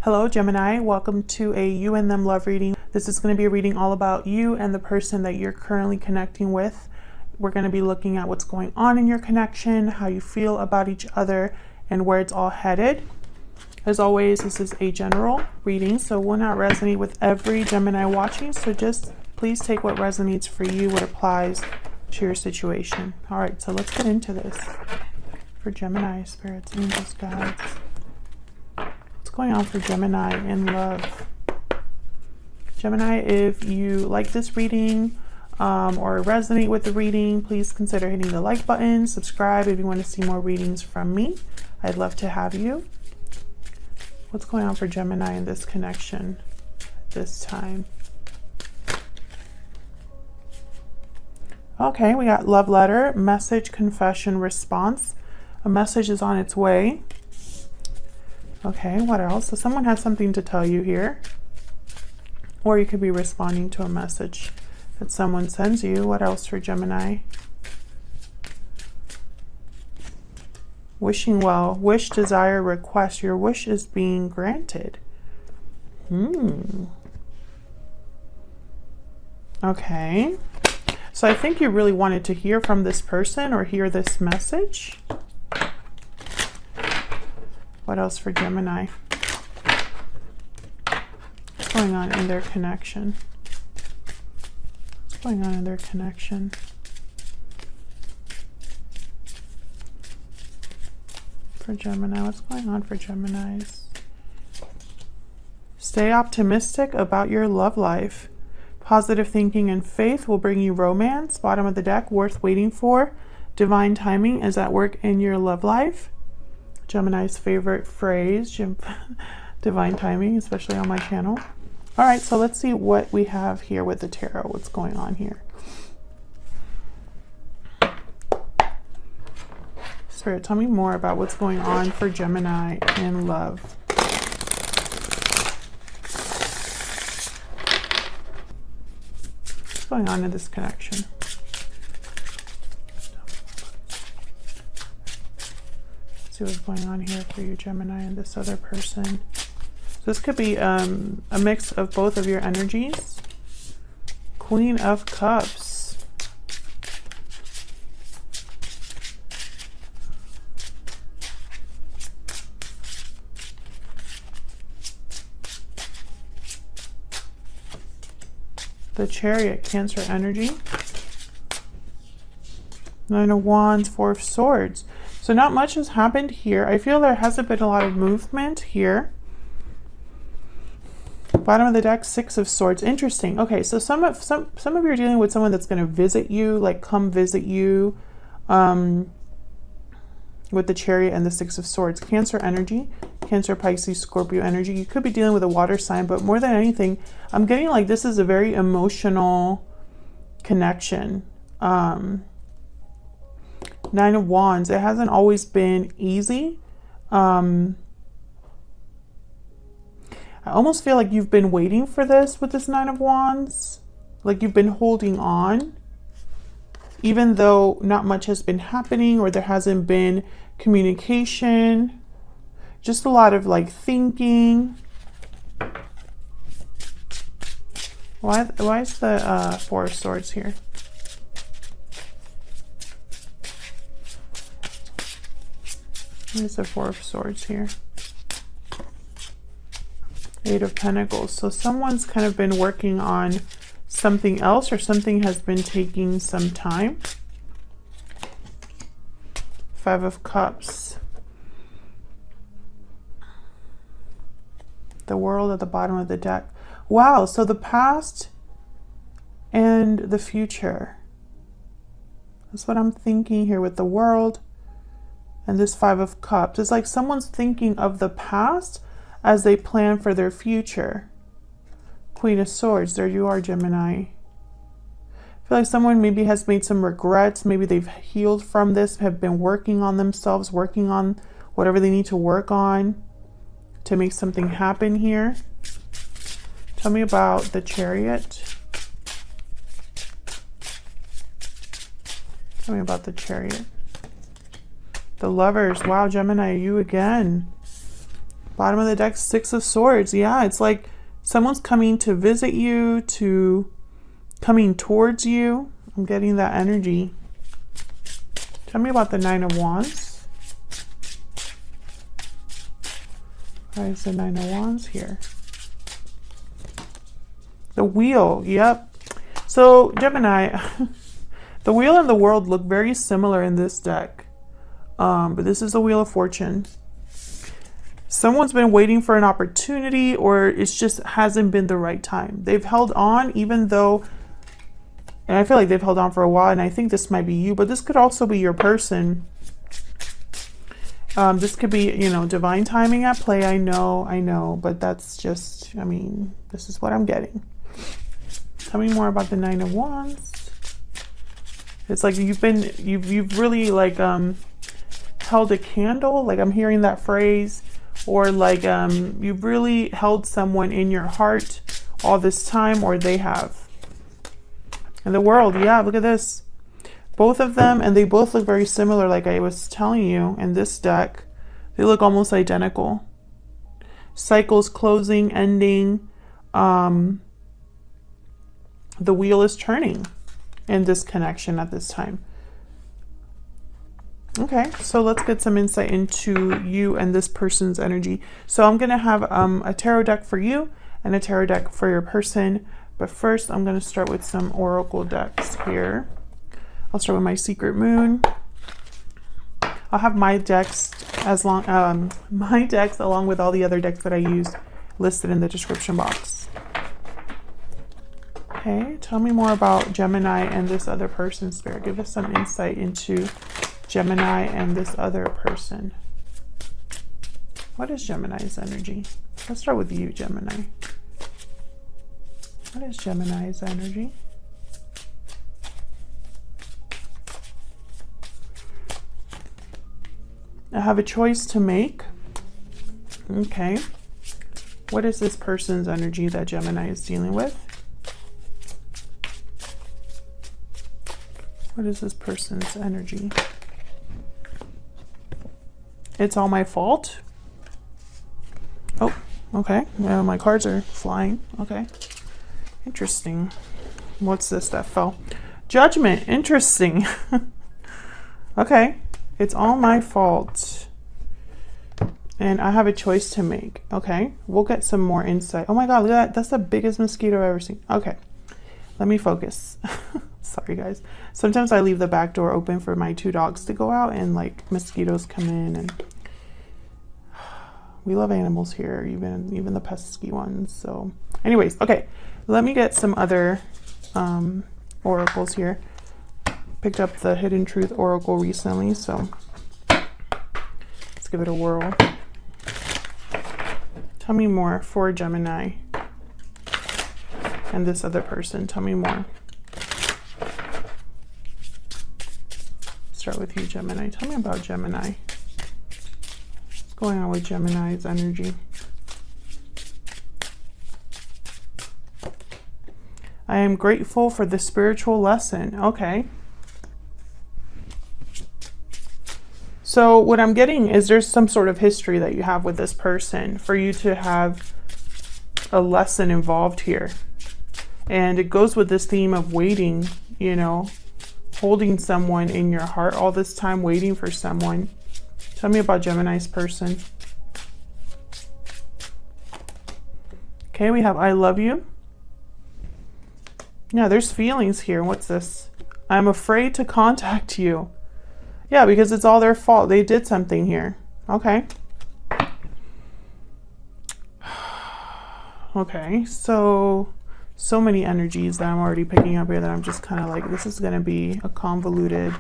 Hello Gemini, welcome to a you and them love reading. This is going to be a reading all about you and the person that you're currently connecting with. We're going to be looking at what's going on in your connection, how you feel about each other, and where it's all headed. As always, this is a general reading, so it will not resonate with every Gemini watching, so just please take what resonates for you, what applies to your situation. All right, so let's get into this. For Gemini, spirits, angels, guides. Going on for Gemini in love. Gemini, if you like this reading or resonate with the reading, please consider hitting the like button, subscribe if you want to see more readings from me. I'd love to have you. What's going on for Gemini in this connection this time? Okay, we got love letter, message, confession, response. A message is on its way. Okay, what else? So someone has something to tell you here. Or you could be responding to a message that someone sends you. What else for Gemini? Wishing well. Wish, desire, request. Your wish is being granted. Okay. So I think you really wanted to hear from this person or hear this message. What else for Gemini? What's going on in their connection? What's going on in their connection? For Gemini, what's going on for Geminis? Stay optimistic about your love life. Positive thinking and faith will bring you romance. Bottom of the deck, worth waiting for. Divine timing is at work in your love life. Gemini's favorite phrase, divine timing, especially on my channel. All right, so let's see what we have here with the tarot. What's going on here? Spirit, tell me more about what's going on for Gemini in love. What's going on in this connection? See what's going on here for you, Gemini, and this other person. So this could be a mix of both of your energies. Queen of Cups. The Chariot, Cancer energy. Nine of Wands, Four of Swords. So not much has happened here. I feel there hasn't been a lot of movement here. Bottom of the deck, Six of Swords. Interesting. Okay, so some of you are dealing with someone that's going to visit you, like come visit you, with the Chariot and the Six of Swords. Cancer energy, Cancer, Pisces, Scorpio energy. You could be dealing with a water sign, but more than anything, I'm getting like this is a very emotional connection. Nine of Wands. It hasn't always been easy. I almost feel like you've been waiting for this with this Nine of Wands. Like you've been holding on. Even though not much has been happening or there hasn't been communication. Just a lot of like thinking. Why is the Four of Swords here? There's the Four of Swords here. Eight of Pentacles. So someone's kind of been working on something else or something has been taking some time. Five of Cups. The World at the bottom of the deck. Wow, so the past and the future. That's what I'm thinking here with the World. And this Five of Cups. It's like someone's thinking of the past as they plan for their future. Queen of Swords. There you are, Gemini. I feel like someone maybe has made some regrets. Maybe they've healed from this, have been working on themselves, working on whatever they need to work on to make something happen here. Tell me about the Chariot. Tell me about the Chariot. The Lovers. Wow, Gemini, you again. Bottom of the deck, Six of Swords. Yeah, it's like someone's coming to visit you, coming towards you. I'm getting that energy. Tell me about the Nine of Wands. Why is the Nine of Wands here? The Wheel. Yep. So Gemini, the Wheel and the World look very similar in this deck. But this is the Wheel of Fortune. Someone's been waiting for an opportunity, or it just hasn't been the right time. They've held on, even though, and I feel like they've held on for a while, and I think this might be you, but this could also be your person. This could be, you know, divine timing at play. I know, but that's just, I mean, this is what I'm getting. Tell me more about the Nine of Wands. It's like you've really like held a candle, like I'm hearing that phrase, or like you've really held someone in your heart all this time, or they have. And the World, yeah, look at this. Both of them, and they both look very similar, like I was telling you in this deck. They look almost identical. Cycles closing, ending. The wheel is turning in this connection at this time. Okay, so let's get some insight into you and this person's energy. So I'm going to have a tarot deck for you and a tarot deck for your person. But first, I'm going to start with some oracle decks here. I'll start with my Secret Moon. I'll have my decks along with all the other decks that I use listed in the description box. Okay, tell me more about Gemini and this other person, Spirit. Give us some insight into Gemini and this other person. What is Gemini's energy? Let's start with you, Gemini. What is Gemini's energy? I have a choice to make. Okay. What is this person's energy that Gemini is dealing with? What is this person's energy? It's all my fault. Oh, okay. Well, my cards are flying. Okay. Interesting. What's this that fell? Judgment. Interesting. Okay. It's all my fault. And I have a choice to make. Okay. We'll get some more insight. Oh my God, look at that. That's the biggest mosquito I've ever seen. Okay. Let me focus. Sorry, guys. Sometimes I leave the back door open for my two dogs to go out, and like mosquitoes come in, and we love animals here, even the pesky ones. So anyways, okay. Let me get some other oracles here. Picked up the Hidden Truth Oracle recently, so let's give it a whirl. Tell me more for Gemini and this other person. Tell me more. Start with you, Gemini. Tell me about Gemini. What's going on with Gemini's energy? I am grateful for the spiritual lesson. Okay. So what I'm getting is there's some sort of history that you have with this person for you to have a lesson involved here. And it goes with this theme of waiting, you know, holding someone in your heart all this time, waiting for someone. Tell me about Gemini's person. Okay, we have I love you. Yeah, there's feelings here. What's this? I'm afraid to contact you. Yeah, because it's all their fault. They did something here. Okay. Okay, so many energies that I'm already picking up here that I'm just kind of like, this is going to be a convoluted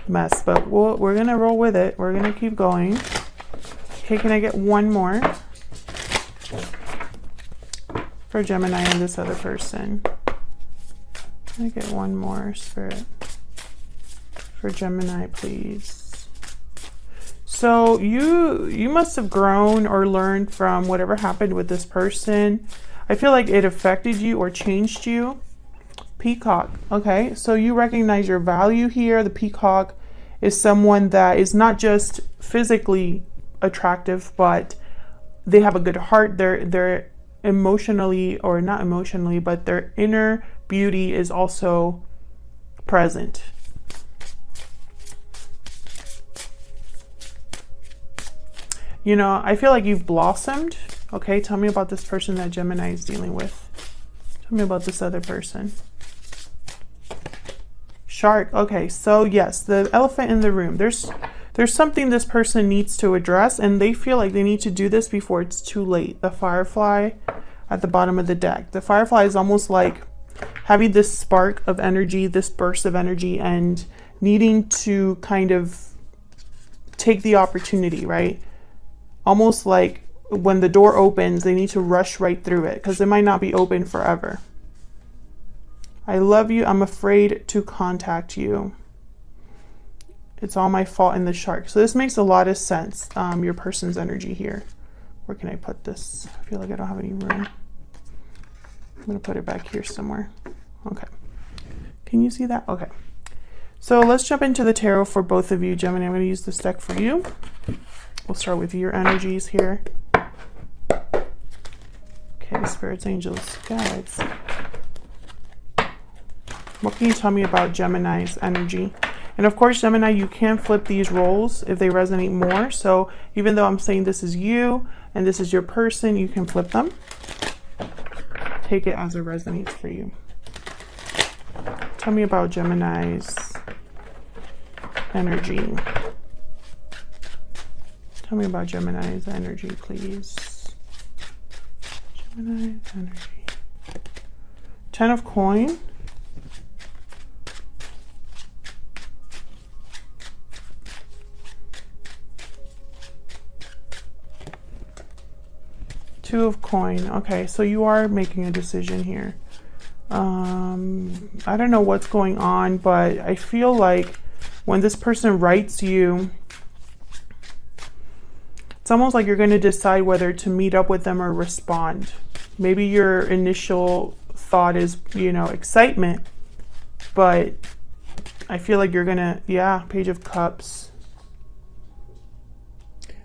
mess, but we're going to roll with it. We're going to keep going. Okay, can I get one more for Gemini and this other person? Can I get one more, Spirit? For Gemini, please. So you must have grown or learned from whatever happened with this person. I feel like it affected you or changed you. Peacock. Okay, so you recognize your value here. The peacock is someone that is not just physically attractive, but they have a good heart. They're emotionally, or not emotionally, but their inner beauty is also present. You know, I feel like you've blossomed. Okay, tell me about this person that Gemini is dealing with. Tell me about this other person. Shark. Okay, so yes, the elephant in the room. There's something this person needs to address, and they feel like they need to do this before it's too late. The firefly at the bottom of the deck. The firefly is almost like having this spark of energy, this burst of energy, and needing to kind of take the opportunity, right? Almost like when the door opens, they need to rush right through it because it might not be open forever. I love you. I'm afraid to contact you. It's all my fault in the shark. So this makes a lot of sense. Your person's energy here. Where can I put this? I feel like I don't have any room. I'm going to put it back here somewhere. Okay. Can you see that? Okay. So let's jump into the tarot for both of you. Gemini, I'm going to use this deck for you. We'll start with your energies here. Okay, spirits, angels, guides. What can you tell me about Gemini's energy? And of course, Gemini, you can flip these roles if they resonate more. So even though I'm saying this is you and this is your person, you can flip them. Take it as it resonates for you. Tell me about Gemini's energy. Tell me about Gemini's energy, please. Gemini's energy. 10 of coin. Two of coin. Okay, so you are making a decision here. I don't know what's going on, but I feel like when this person writes you, it's almost like you're going to decide whether to meet up with them or respond. Maybe your initial thought is, you know, excitement, but I feel like you're going to, yeah, Page of Cups.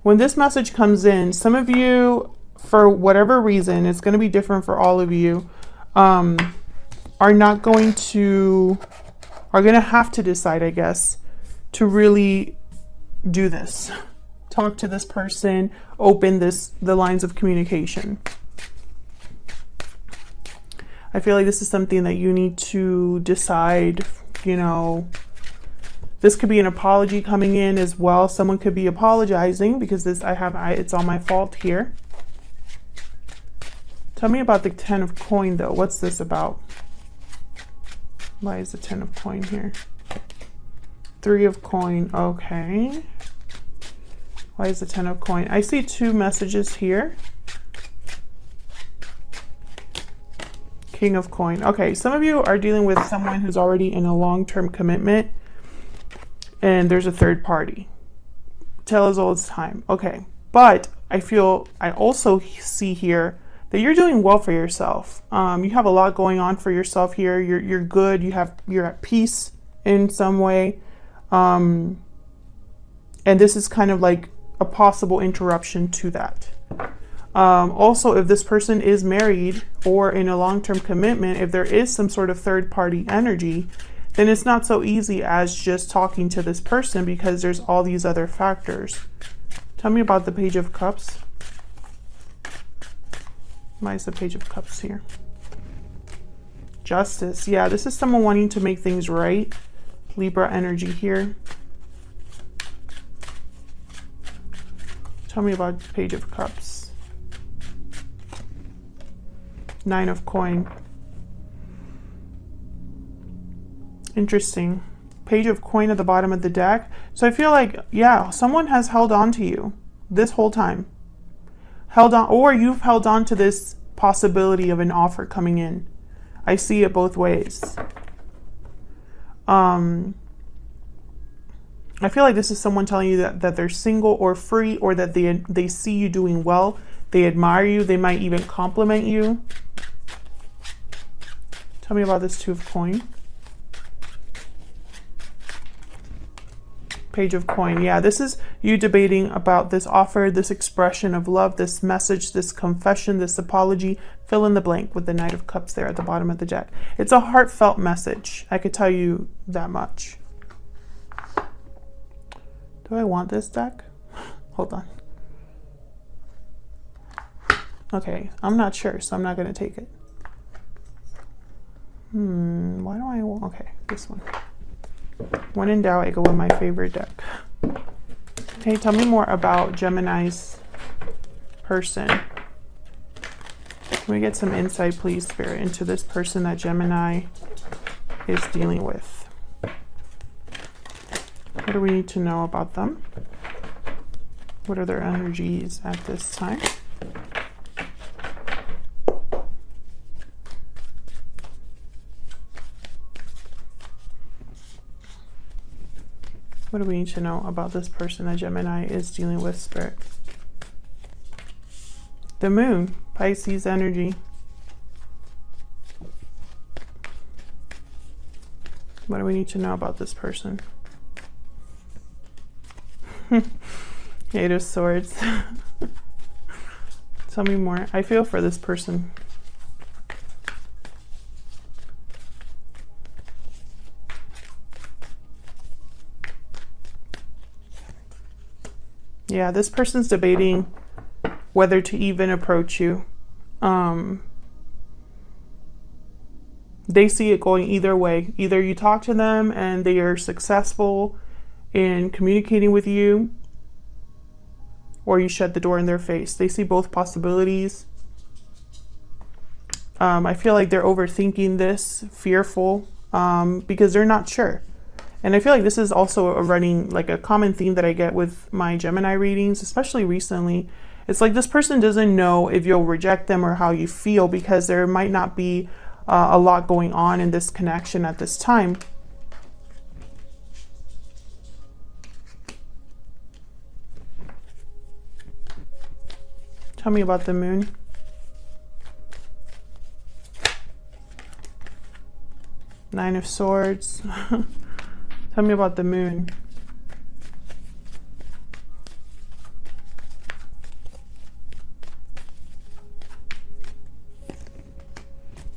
When this message comes in, some of you, for whatever reason, it's going to be different for all of you, are going to have to decide, I guess, to really do this. Talk to this person, open the lines of communication. I feel like this is something that you need to decide, you know. This could be an apology coming in as well. Someone could be apologizing because it's all my fault here. Tell me about the 10 of coin though. What's this about? Why is the 10 of coin here? 3 of coin, okay. Why is the 10 of coin? I see 2 messages here. King of coin. Okay, some of you are dealing with someone who's already in a long-term commitment and there's a third party. Tell us all it's time. Okay, but I also see here that you're doing well for yourself. You have a lot going on for yourself here. You're good. You're at peace in some way. And this is kind of like a possible interruption to that. Also, if this person is married or in a long-term commitment, if there is some sort of third-party energy, then it's not so easy as just talking to this person because there's all these other factors. Tell me about the Page of Cups. Why is the Page of Cups here? Justice. Yeah, this is someone wanting to make things right. Libra energy here. Tell me about Page of Cups. 9 of coin. Interesting. Page of coin at the bottom of the deck. So I feel like, yeah, someone has held on to you this whole time. Held on, or you've held on to this possibility of an offer coming in. I see it both ways. I feel like this is someone telling you that they're single or free, or that they see you doing well. They admire you. They might even compliment you. Tell me about this 2 of coin. Page of coin. Yeah, this is you debating about this offer, this expression of love, this message, this confession, this apology. Fill in the blank with the Knight of Cups there at the bottom of the deck. It's a heartfelt message. I could tell you that much. Do I want this deck? Hold on. Okay, I'm not sure, so I'm not going to take it. Why do I want... Okay, this one. When in doubt, I go with my favorite deck. Okay, tell me more about Gemini's person. Can we get some insight, please, Spirit, into this person that Gemini is dealing with? What do we need to know about them? What are their energies at this time? What do we need to know about this person that Gemini is dealing with, Spirit? The Moon, Pisces energy. What do we need to know about this person? Eight of Swords. Tell me more. I feel for this person. Yeah, this person's debating whether to even approach you. They see it going either way. Either you talk to them and they are successful in communicating with you, or you shut the door in their face. They see both possibilities. I feel like they're overthinking this, fearful, because they're not sure. And I feel like this is also a running, like a common theme that I get with my Gemini readings, especially recently. It's like this person doesn't know if you'll reject them or how you feel, because there might not be a lot going on in this connection at this time. Tell me about the Moon. Nine of Swords. Tell me about the Moon.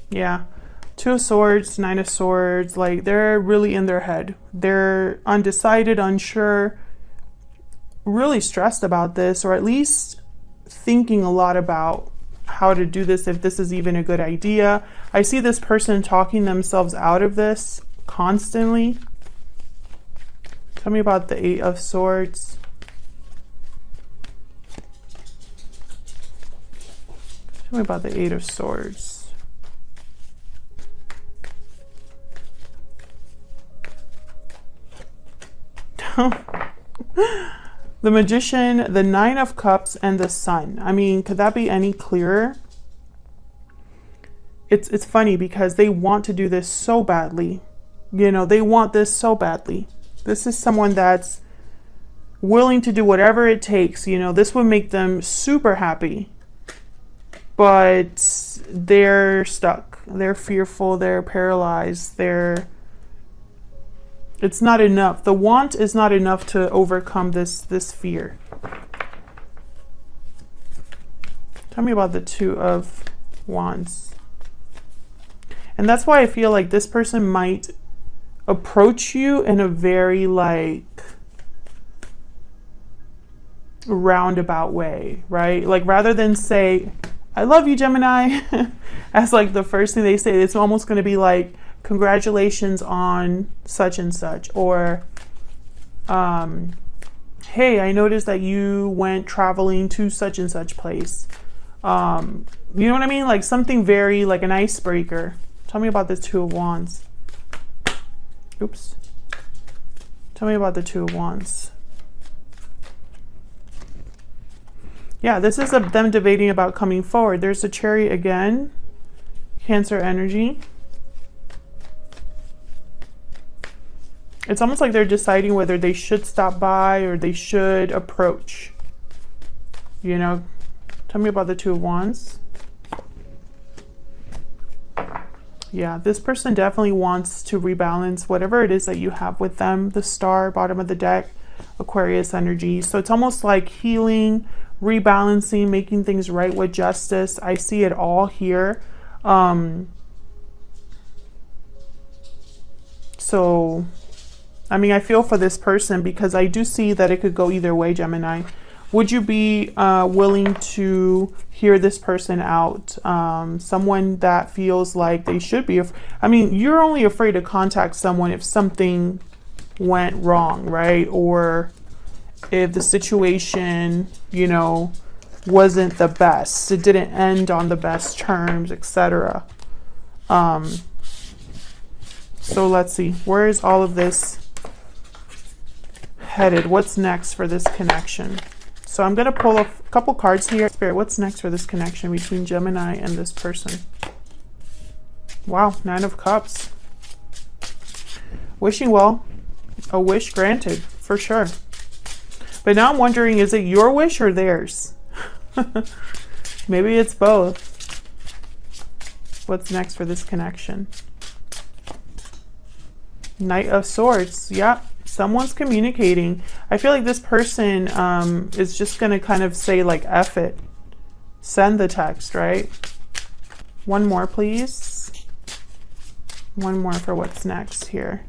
Yeah. Two of Swords, Nine of Swords. Like, they're really in their head. They're undecided, unsure, really stressed about this, or at least thinking a lot about how to do this, if this is even a good idea. I see this person talking themselves out of this constantly. Tell me about the Eight of Swords. Tell me about the Eight of Swords. The Magician, the Nine of Cups, and the Sun. I mean, could that be any clearer? It's funny because they want to do this so badly. You know, they want this so badly. This is someone that's willing to do whatever it takes. You know, this would make them super happy. But they're stuck. They're fearful. They're paralyzed. It's not enough. The want is not enough to overcome this fear. Tell me about the Two of Wands. And that's why I feel like this person might approach you in a very, like, roundabout way, right? Like, rather than say, I love you, Gemini, as like the first thing they say, it's almost going to be like, congratulations on such and such, or hey, I noticed that you went traveling to such and such place. You know what I mean? Like something very, like an icebreaker. Tell me about the Two of Wands. Oops. Tell me about the Two of Wands. Yeah, this is them debating about coming forward. There's a Chariot again. Cancer energy. It's almost like they're deciding whether they should stop by or they should approach. You know? Tell me about the Two of Wands. Yeah, this person definitely wants to rebalance whatever it is that you have with them. The Star, bottom of the deck. Aquarius energy. So it's almost like healing, rebalancing, making things right with justice. I see it all here. So, I mean, I feel for this person because I do see that it could go either way, Gemini. Would you be willing to hear this person out? Someone that feels like they should be. I mean, you're only afraid to contact someone if something went wrong, right? Or if the situation, you know, wasn't the best. It didn't end on the best terms, etc. So let's see. Where is all of this headed? What's next for this connection? So I'm going to pull a couple cards here. Spirit, what's next for this connection between Gemini and this person? Wow, 9 of Cups. Wishing well. A wish granted, for sure. But now I'm wondering, is it your wish or theirs? Maybe it's both. What's next for this connection? Knight of Swords. Yeah, someone's communicating. I feel like this person is just going to kind of say like, F it. Send the text, right? One more, please. One more for what's next here.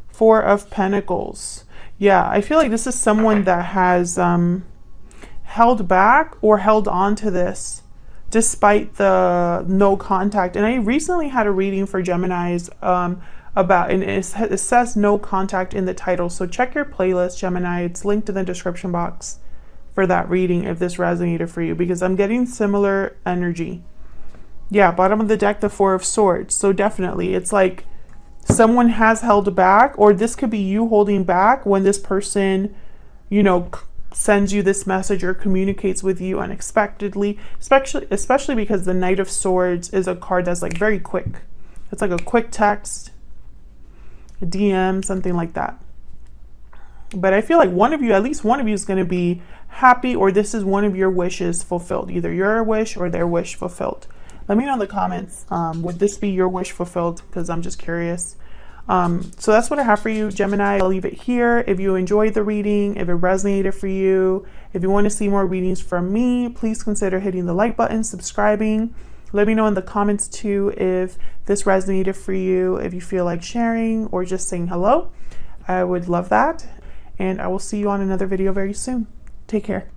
4 of Pentacles. Yeah, I feel like this is someone that has held back or held on to this despite the no contact. And I recently had a reading for Geminis about, and it says no contact in the title. So check your playlist, Gemini. It's linked in the description box for that reading if this resonated for you, because I'm getting similar energy. Yeah, bottom of the deck, the 4 of Swords. So definitely, it's like someone has held back, or this could be you holding back when this person, you know, sends you this message or communicates with you unexpectedly, especially because the Knight of Swords is a card that's like very quick. It's like a quick text, a DM, something like that. But I feel like one of you, at least one of you, is going to be happy, or this is one of your wishes fulfilled, either your wish or their wish fulfilled. Let me know in the comments, would this be your wish fulfilled? Because I'm just curious. So that's what I have for you, Gemini. I'll leave it here. If you enjoyed the reading, if it resonated for you, if you want to see more readings from me, please consider hitting the like button, subscribing. Let me know in the comments too if this resonated for you, if you feel like sharing or just saying hello. I would love that. And I will see you on another video very soon. Take care.